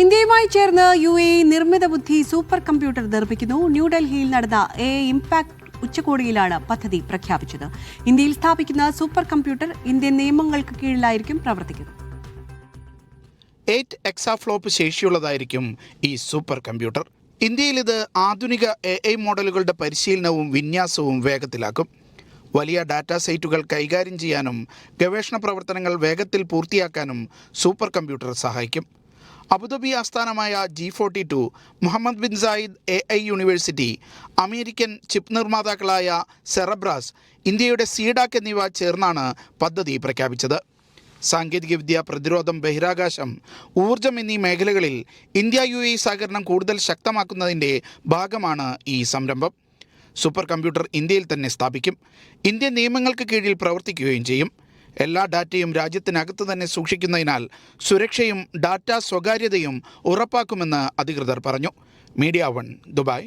ഇന്ത്യയുമായി ചേർന്ന് UAE നിർമ്മിത ബുദ്ധി സൂപ്പർ കമ്പ്യൂട്ടർ നിർമ്മിക്കുന്നു. ന്യൂഡൽഹിയിൽ നടന്ന AI ഇംപാക്ട് ഉച്ചകോടിയിലാണ് പദ്ധതി പ്രഖ്യാപിച്ചത്. ഇന്ത്യയിൽ സ്ഥാപിക്കുന്ന സൂപ്പർ കമ്പ്യൂട്ടർ ഇന്ത്യൻ നിയമങ്ങൾക്ക് കീഴിലായിരിക്കും പ്രവർത്തിക്കുന്നത്. 8 എക്സാഫ്ലോപ്പ് ശേഷിയുള്ളതായിരിക്കും ഈ സൂപ്പർ കമ്പ്യൂട്ടർ. ഇന്ത്യയിൽ ഇത് ആധുനിക AI മോഡലുകളുടെ പരിശീലനവും വിന്യാസവും വേഗത്തിലാക്കും. വലിയ ഡാറ്റാ സെറ്റുകൾ കൈകാര്യം ചെയ്യാനും ഗവേഷണ പ്രവർത്തനങ്ങൾ വേഗത്തിൽ പൂർത്തിയാക്കാനും സൂപ്പർ കമ്പ്യൂട്ടർ സഹായിക്കും. അബുദാബി ആസ്ഥാനമായ G42, Mohamed bin Zayed AI university, American chip നിർമ്മാതാക്കളായ സെറബ്രാസ്, ഇന്ത്യയുടെ സീഡാക് എന്നിവ ചേർന്നാണ് പദ്ധതി പ്രഖ്യാപിച്ചത്. സാങ്കേതികവിദ്യ, പ്രതിരോധം, ബഹിരാകാശം, ഊർജം എന്നീ മേഖലകളിൽ ഇന്ത്യ UAE സഹകരണം കൂടുതൽ ശക്തമാക്കുന്നതിൻ്റെ ഭാഗമാണ് ഈ സംരംഭം. സൂപ്പർ കമ്പ്യൂട്ടർ ഇന്ത്യയിൽ തന്നെ സ്ഥാപിക്കും. ഇന്ത്യൻ നിയമങ്ങൾക്ക് കീഴിൽ പ്രവർത്തിക്കുകയും ചെയ്യും. എല്ലാ ഡാറ്റയും രാജ്യത്തിനകത്ത് തന്നെ സൂക്ഷിക്കുന്നതിനാൽ സുരക്ഷയും ഡാറ്റ സ്വകാര്യതയും ഉറപ്പാക്കുമെന്ന് അധികൃതർ പറഞ്ഞു. Media 1, Dubai.